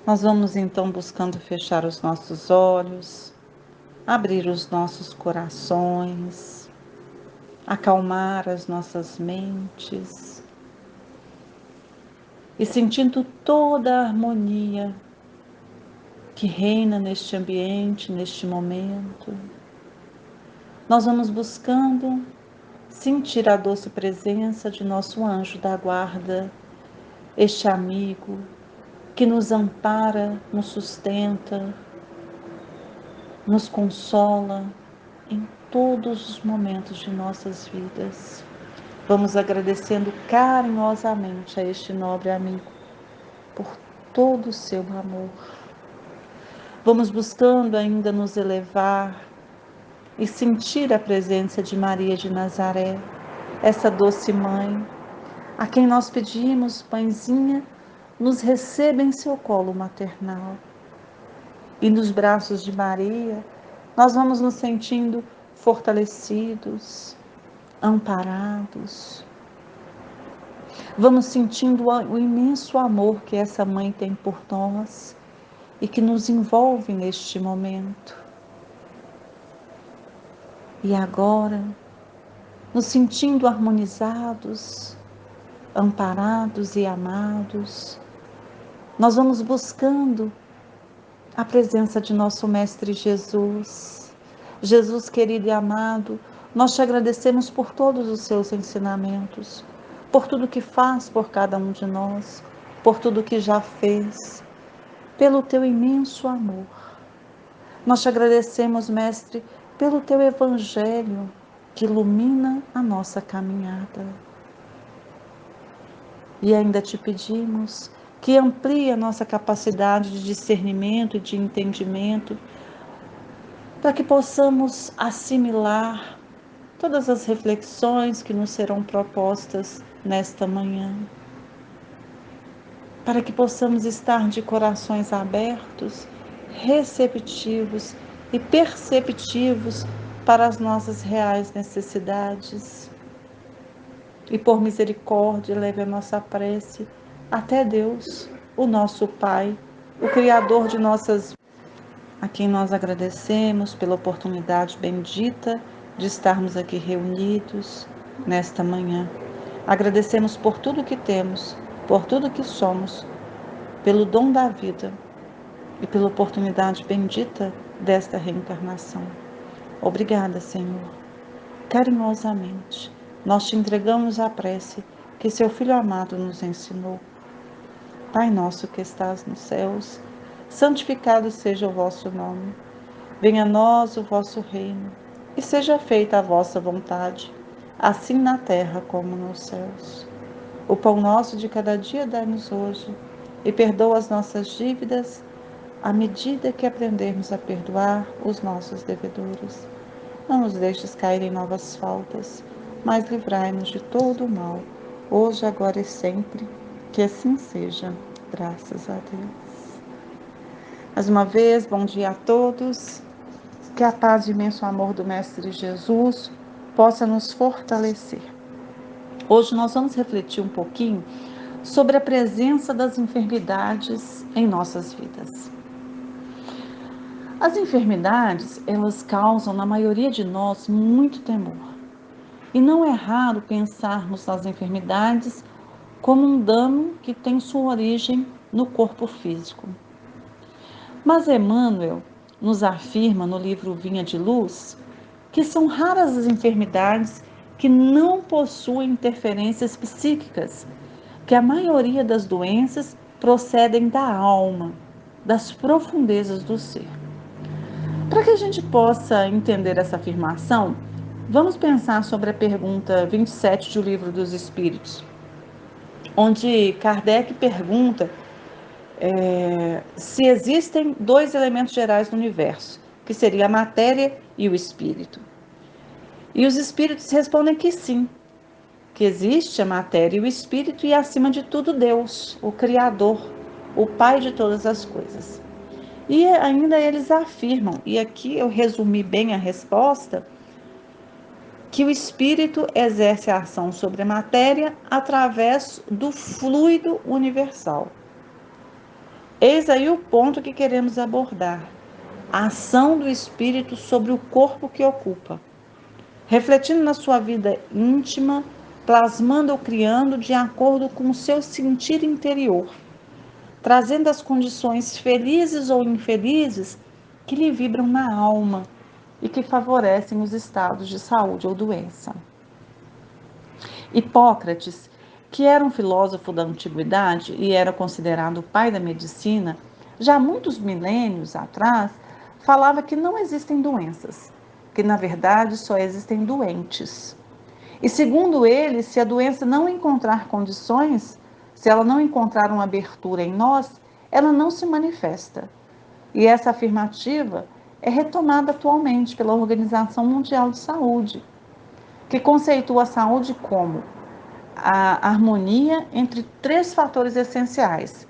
Nós vamos então buscando fechar os nossos olhos, abrir os nossos corações, acalmar as nossas mentes e sentindo toda a harmonia que reina neste ambiente, neste momento. Nós vamos buscando sentir a doce presença de nosso anjo da guarda, este amigo que nos ampara, nos sustenta, nos consola em todos os momentos de nossas vidas. Vamos agradecendo carinhosamente a este nobre amigo por todo o seu amor. Vamos buscando ainda nos elevar e sentir a presença de Maria de Nazaré, essa doce mãe, a quem nós pedimos, mãezinha, nos receba em seu colo maternal. E nos braços de Maria, nós vamos nos sentindo fortalecidos, amparados. Vamos sentindo o imenso amor que essa mãe tem por nós e que nos envolve neste momento. E agora, nos sentindo harmonizados, amparados e amados, nós vamos buscando a presença de nosso Mestre Jesus. Jesus querido e amado, nós te agradecemos por todos os seus ensinamentos, por tudo que faz por cada um de nós, por tudo que já fez, pelo teu imenso amor. Nós te agradecemos, Mestre, pelo teu Evangelho que ilumina a nossa caminhada. E ainda te pedimos que amplie a nossa capacidade de discernimento e de entendimento, para que possamos assimilar todas as reflexões que nos serão propostas nesta manhã, para que possamos estar de corações abertos, receptivos e perceptivos para as nossas reais necessidades. E por misericórdia, leve a nossa prece até Deus, o nosso Pai, o Criador de nossas vidas, a quem nós agradecemos pela oportunidade bendita de estarmos aqui reunidos nesta manhã. Agradecemos por tudo que temos, por tudo que somos, pelo dom da vida e pela oportunidade bendita desta reencarnação. Obrigada, Senhor. Carinhosamente, nós te entregamos a prece que seu Filho amado nos ensinou. Pai nosso que estás nos céus, santificado seja o vosso nome. Venha a nós o vosso reino, e seja feita a vossa vontade, assim na terra como nos céus. O pão nosso de cada dia dai-nos hoje, e perdoa as nossas dívidas, à medida que aprendermos a perdoar os nossos devedores. Não nos deixes cair em novas faltas, mas livrai-nos de todo o mal, hoje, agora e sempre, que assim seja, graças a Deus. Mais uma vez, bom dia a todos. Que a paz e imenso amor do Mestre Jesus possa nos fortalecer. Hoje nós vamos refletir um pouquinho sobre a presença das enfermidades em nossas vidas. As enfermidades, elas causam na maioria de nós muito temor. E não é raro pensarmos nas enfermidades como um dano que tem sua origem no corpo físico. Mas Emmanuel nos afirma no livro Vinha de Luz que são raras as enfermidades que não possuem interferências psíquicas, que a maioria das doenças procedem da alma, das profundezas do ser. Para que a gente possa entender essa afirmação, vamos pensar sobre a pergunta 27 do Livro dos Espíritos, onde Kardec pergunta se existem dois elementos gerais no universo, que seria a matéria e o espírito. E os espíritos respondem que sim, que existe a matéria e o espírito e, acima de tudo, Deus, o Criador, o Pai de todas as coisas. E ainda eles afirmam, e aqui eu resumi bem a resposta, que o espírito exerce a ação sobre a matéria através do fluido universal. Eis aí o ponto que queremos abordar: a ação do espírito sobre o corpo que ocupa, refletindo na sua vida íntima, plasmando ou criando de acordo com o seu sentir interior, trazendo as condições felizes ou infelizes que lhe vibram na alma e que favorecem os estados de saúde ou doença. Hipócrates, que era um filósofo da antiguidade e era considerado o pai da medicina, já muitos milênios atrás, falava que não existem doenças, que na verdade só existem doentes. E segundo ele, se a doença não encontrar condições, se ela não encontrar uma abertura em nós, ela não se manifesta. E essa afirmativa é retomada atualmente pela Organização Mundial de Saúde, que conceitua a saúde como a harmonia entre três fatores essenciais,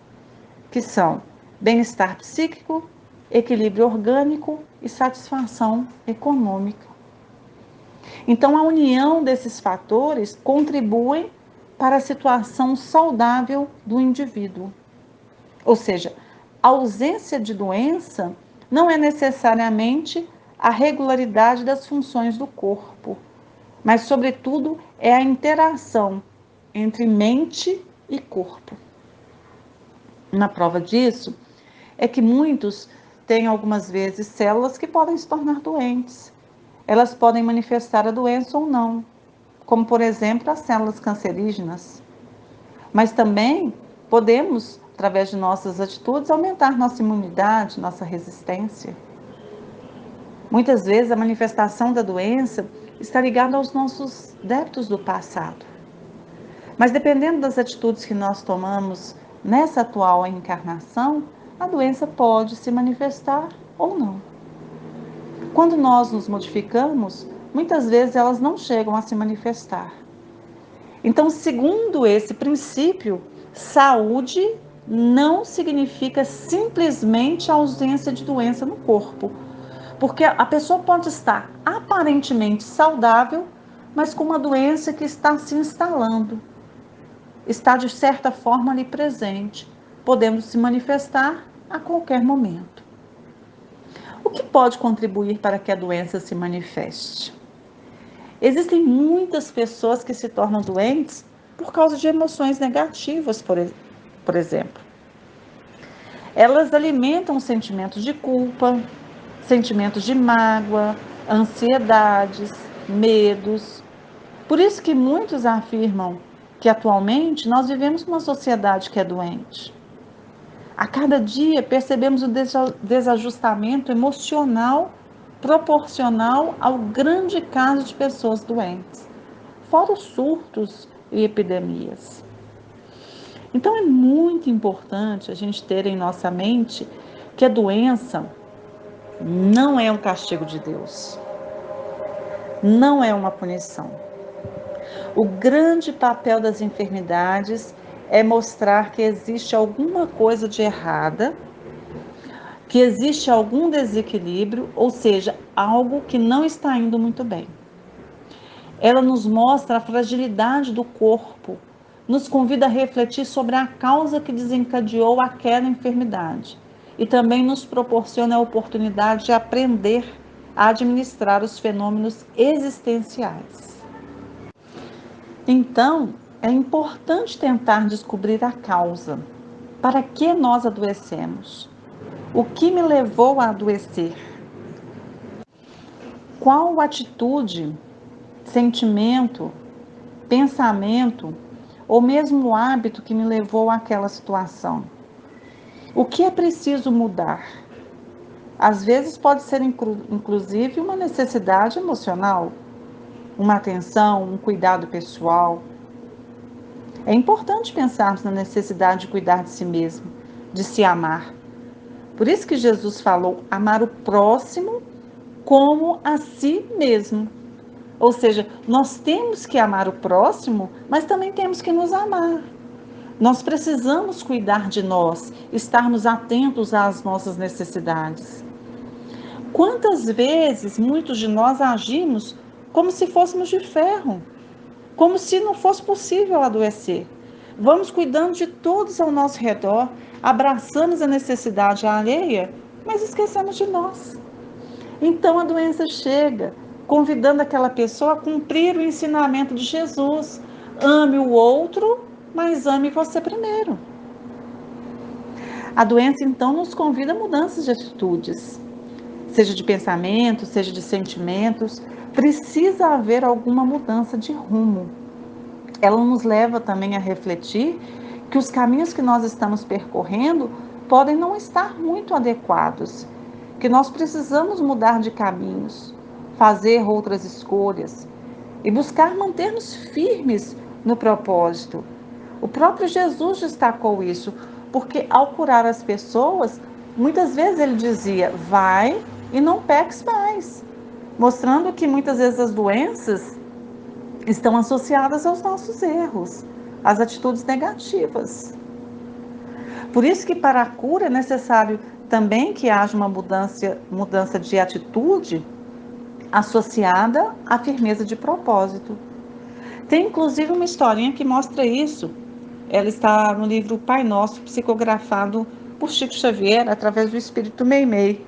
que são bem-estar psíquico, equilíbrio orgânico e satisfação econômica. Então, a união desses fatores contribui para a situação saudável do indivíduo. Ou seja, a ausência de doença não é necessariamente a regularidade das funções do corpo, mas, sobretudo, é a interação entre mente e corpo. Uma prova disso é que muitos têm algumas vezes células que podem se tornar doentes. Elas podem manifestar a doença ou não, como por exemplo as células cancerígenas. Mas também podemos, através de nossas atitudes, aumentar nossa imunidade, nossa resistência. Muitas vezes a manifestação da doença está ligada aos nossos débitos do passado. Mas dependendo das atitudes que nós tomamos nessa atual encarnação, a doença pode se manifestar ou não. Quando nós nos modificamos, muitas vezes elas não chegam a se manifestar. Então, segundo esse princípio, saúde não significa simplesmente a ausência de doença no corpo, porque a pessoa pode estar aparentemente saudável, mas com uma doença que está se instalando, está de certa forma ali presente, podendo se manifestar a qualquer momento. O que pode contribuir para que a doença se manifeste? Existem muitas pessoas que se tornam doentes por causa de emoções negativas, por exemplo. Elas alimentam sentimentos de culpa, sentimentos de mágoa, ansiedades, medos. Por isso que muitos afirmam que atualmente nós vivemos numa sociedade que é doente. A cada dia percebemos o desajustamento emocional proporcional ao grande caso de pessoas doentes, fora os surtos e epidemias. Então é muito importante a gente ter em nossa mente que a doença não é um castigo de Deus, não é uma punição. O grande papel das enfermidades é mostrar que existe alguma coisa de errada, que existe algum desequilíbrio, ou seja, algo que não está indo muito bem. Ela nos mostra a fragilidade do corpo, nos convida a refletir sobre a causa que desencadeou aquela enfermidade e também nos proporciona a oportunidade de aprender a administrar os fenômenos existenciais. Então, é importante tentar descobrir a causa. Para que nós adoecemos? O que me levou a adoecer? Qual atitude, sentimento, pensamento ou mesmo hábito que me levou àquela situação? O que é preciso mudar? Às vezes pode ser inclusive uma necessidade emocional, uma atenção, um cuidado pessoal. É importante pensarmos na necessidade de cuidar de si mesmo, de se amar. Por isso que Jesus falou amar o próximo como a si mesmo. Ou seja, nós temos que amar o próximo, mas também temos que nos amar. Nós precisamos cuidar de nós, estarmos atentos às nossas necessidades. Quantas vezes muitos de nós agimos como se fôssemos de ferro, como se não fosse possível adoecer. Vamos cuidando de todos ao nosso redor, abraçamos a necessidade alheia, mas esquecemos de nós. Então a doença chega, convidando aquela pessoa a cumprir o ensinamento de Jesus. Ame o outro, mas ame você primeiro. A doença então nos convida a mudanças de atitudes, seja de pensamento, seja de sentimentos. Precisa haver alguma mudança de rumo. Ela nos leva também a refletir que os caminhos que nós estamos percorrendo podem não estar muito adequados, que nós precisamos mudar de caminhos, fazer outras escolhas e buscar manter-nos firmes no propósito. O próprio Jesus destacou isso, porque ao curar as pessoas, muitas vezes ele dizia: vai e não peques mais, mostrando que muitas vezes as doenças estão associadas aos nossos erros, às atitudes negativas. Por isso que para a cura é necessário também que haja uma mudança de atitude associada à firmeza de propósito. Tem inclusive uma historinha que mostra isso. Ela está no livro Pai Nosso, psicografado por Chico Xavier através do espírito Meimei,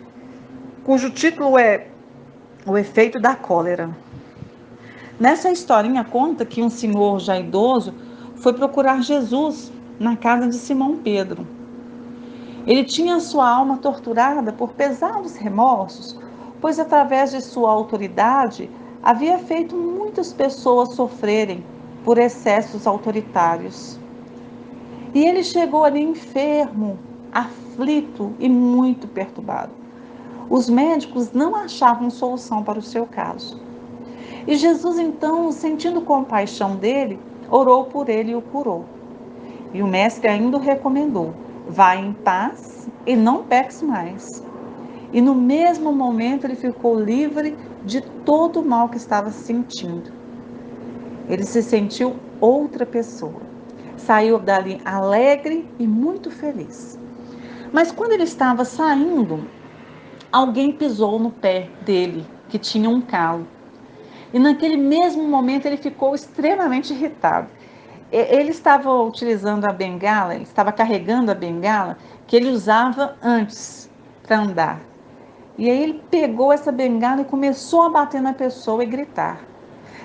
cujo título é O Efeito da Cólera. Nessa historinha conta que um senhor já idoso foi procurar Jesus na casa de Simão Pedro. Ele tinha sua alma torturada por pesados remorsos, pois através de sua autoridade havia feito muitas pessoas sofrerem por excessos autoritários. E ele chegou ali enfermo, aflito e muito perturbado. Os médicos não achavam solução para o seu caso. E Jesus, então, sentindo compaixão dele, orou por ele e o curou. E o mestre ainda o recomendou: vá em paz e não peques mais. E no mesmo momento ele ficou livre de todo o mal que estava sentindo. Ele se sentiu outra pessoa. Saiu dali alegre e muito feliz. Mas quando ele estava saindo, alguém pisou no pé dele, que tinha um calo. E naquele mesmo momento ele ficou extremamente irritado. Ele estava utilizando a bengala, ele estava carregando a bengala que ele usava antes para andar. E aí ele pegou essa bengala e começou a bater na pessoa e gritar.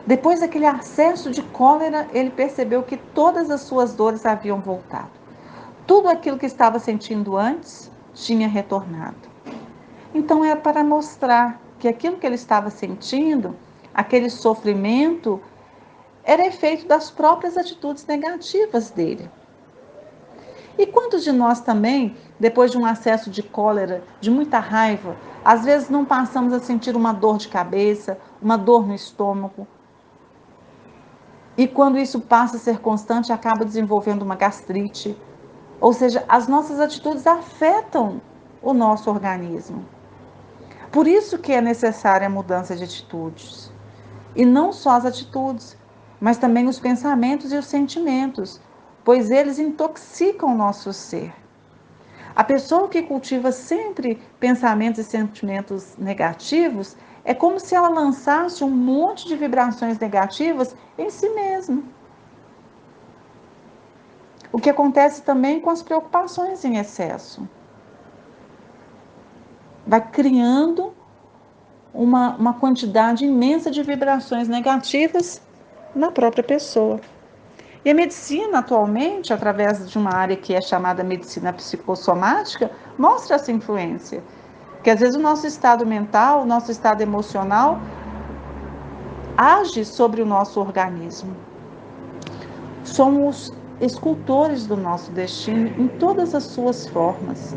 Depois daquele acesso de cólera, ele percebeu que todas as suas dores haviam voltado. Tudo aquilo que estava sentindo antes tinha retornado. Então era para mostrar que aquilo que ele estava sentindo, aquele sofrimento, era efeito das próprias atitudes negativas dele. E quantos de nós também, depois de um acesso de cólera, de muita raiva, às vezes não passamos a sentir uma dor de cabeça, uma dor no estômago, e quando isso passa a ser constante, acaba desenvolvendo uma gastrite. Ou seja, as nossas atitudes afetam o nosso organismo. Por isso que é necessária a mudança de atitudes. E não só as atitudes, mas também os pensamentos e os sentimentos, pois eles intoxicam o nosso ser. A pessoa que cultiva sempre pensamentos e sentimentos negativos é como se ela lançasse um monte de vibrações negativas em si mesma. O que acontece também com as preocupações em excesso. Vai criando uma quantidade imensa de vibrações negativas na própria pessoa. E a medicina, atualmente, através de uma área que é chamada medicina psicossomática, mostra essa influência. Que às vezes o nosso estado mental, o nosso estado emocional, age sobre o nosso organismo. Somos escultores do nosso destino em todas as suas formas.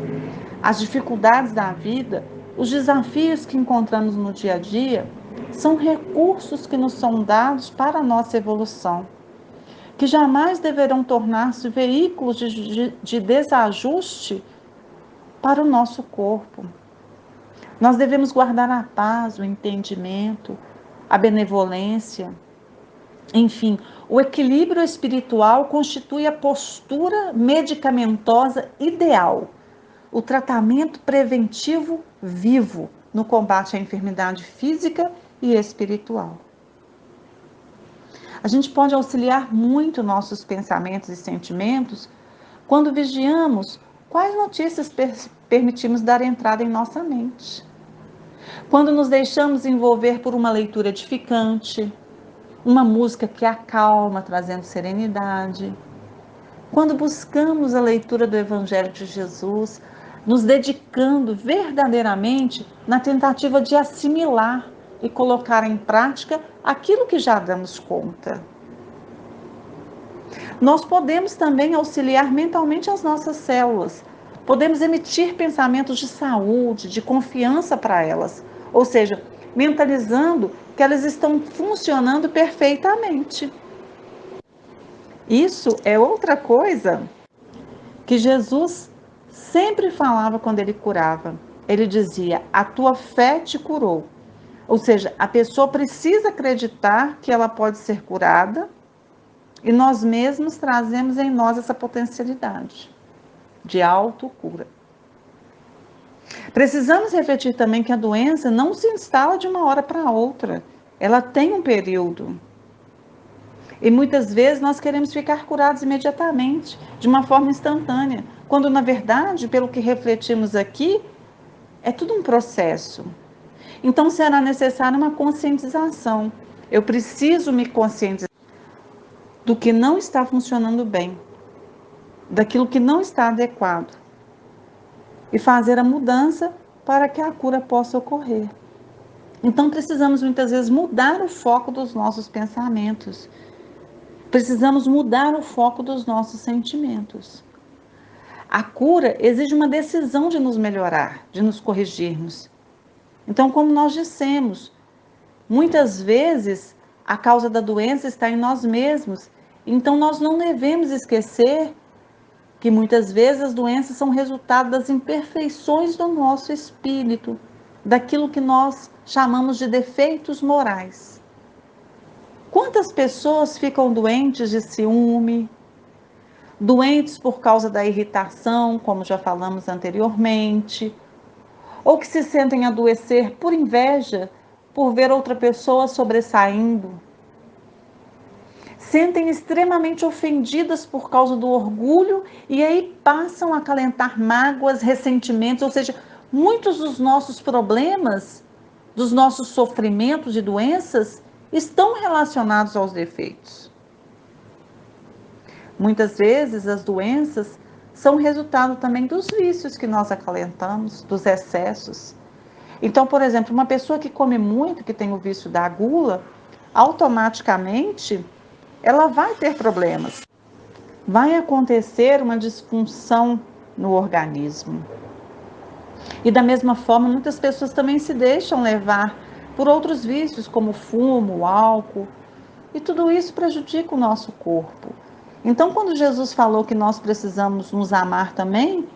As dificuldades da vida, os desafios que encontramos no dia a dia, são recursos que nos são dados para a nossa evolução, que jamais deverão tornar-se veículos de desajuste para o nosso corpo. Nós devemos guardar a paz, o entendimento, a benevolência. Enfim, o equilíbrio espiritual constitui a postura medicamentosa ideal, o tratamento preventivo vivo no combate à enfermidade física e espiritual. A gente pode auxiliar muito nossos pensamentos e sentimentos quando vigiamos quais notícias permitimos dar entrada em nossa mente. Quando nos deixamos envolver por uma leitura edificante, uma música que acalma, trazendo serenidade. Quando buscamos a leitura do Evangelho de Jesus, nos dedicando verdadeiramente na tentativa de assimilar e colocar em prática aquilo que já damos conta. Nós podemos também auxiliar mentalmente as nossas células. Podemos emitir pensamentos de saúde, de confiança para elas. Ou seja, mentalizando que elas estão funcionando perfeitamente. Isso é outra coisa que Jesus sempre falava quando ele curava. Ele dizia: a tua fé te curou. Ou seja, a pessoa precisa acreditar que ela pode ser curada e nós mesmos trazemos em nós essa potencialidade de autocura. Precisamos refletir também que a doença não se instala de uma hora para outra. Ela tem um período. E muitas vezes nós queremos ficar curados imediatamente, de uma forma instantânea, quando na verdade, pelo que refletimos aqui, é tudo um processo. Então será necessária uma conscientização. Eu preciso me conscientizar do que não está funcionando bem, daquilo que não está adequado, e fazer a mudança para que a cura possa ocorrer. Então precisamos muitas vezes mudar o foco dos nossos pensamentos. Precisamos mudar o foco dos nossos sentimentos. A cura exige uma decisão de nos melhorar, de nos corrigirmos. Então, como nós dissemos, muitas vezes a causa da doença está em nós mesmos. Então, nós não devemos esquecer que muitas vezes as doenças são resultado das imperfeições do nosso espírito, daquilo que nós chamamos de defeitos morais. Quantas pessoas ficam doentes de ciúme, doentes por causa da irritação, como já falamos anteriormente, ou que se sentem adoecer por inveja, por ver outra pessoa sobressaindo. Sentem extremamente ofendidas por causa do orgulho e aí passam a acalentar mágoas, ressentimentos, ou seja, muitos dos nossos problemas, dos nossos sofrimentos e doenças estão relacionados aos defeitos. Muitas vezes as doenças são resultado também dos vícios que nós acalentamos, dos excessos. Então, por exemplo, uma pessoa que come muito, que tem o vício da gula, automaticamente ela vai ter problemas. Vai acontecer uma disfunção no organismo. E da mesma forma, muitas pessoas também se deixam levar por outros vícios, como o fumo, o álcool, e tudo isso prejudica o nosso corpo. Então, quando Jesus falou que nós precisamos nos amar também,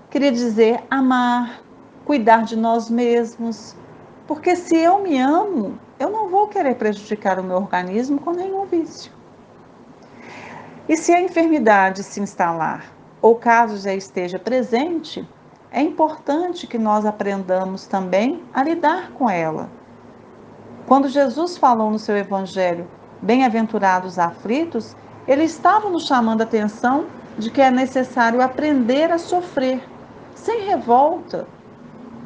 queria dizer amar, cuidar de nós mesmos, porque se eu me amo, eu não vou querer prejudicar o meu organismo com nenhum vício. E se a enfermidade se instalar, ou caso já esteja presente, é importante que nós aprendamos também a lidar com ela. Quando Jesus falou no seu evangelho, bem-aventurados aflitos, ele estava nos chamando a atenção de que é necessário aprender a sofrer, sem revolta,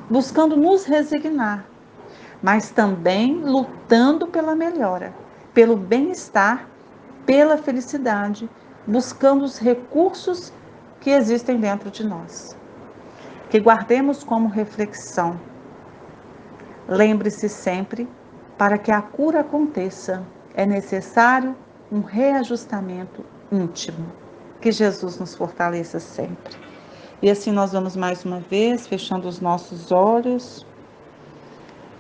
buscando nos resignar, mas também lutando pela melhora, pelo bem-estar, pela felicidade, buscando os recursos que existem dentro de nós. Que guardemos como reflexão. Lembre-se sempre, para que a cura aconteça, é necessário um reajustamento íntimo. Que Jesus nos fortaleça sempre. E assim nós vamos mais uma vez, fechando os nossos olhos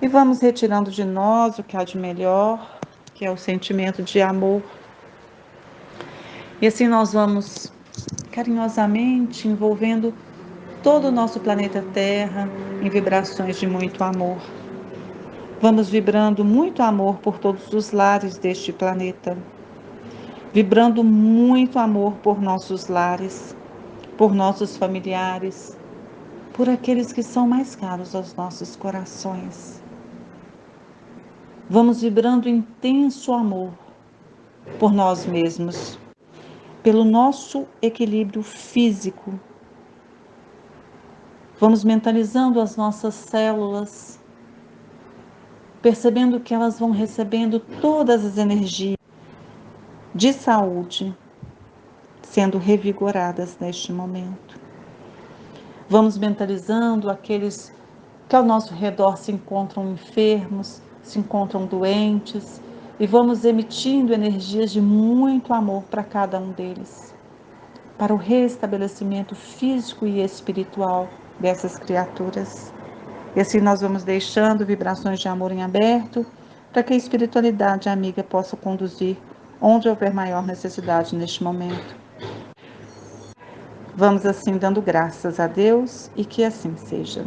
e vamos retirando de nós o que há de melhor, que é o sentimento de amor. E assim nós vamos carinhosamente envolvendo todo o nosso planeta Terra em vibrações de muito amor. Vamos vibrando muito amor por todos os lares deste planeta. Vibrando muito amor por nossos lares, por nossos familiares, por aqueles que são mais caros aos nossos corações. Vamos vibrando intenso amor por nós mesmos, pelo nosso equilíbrio físico. Vamos mentalizando as nossas células, percebendo que elas vão recebendo todas as energias de saúde, sendo revigoradas neste momento. Vamos mentalizando aqueles que ao nosso redor se encontram enfermos, se encontram doentes, e vamos emitindo energias de muito amor para cada um deles, para o restabelecimento físico e espiritual dessas criaturas. E assim nós vamos deixando vibrações de amor em aberto, para que a espiritualidade amiga possa conduzir onde houver maior necessidade neste momento. Vamos assim dando graças a Deus e que assim seja.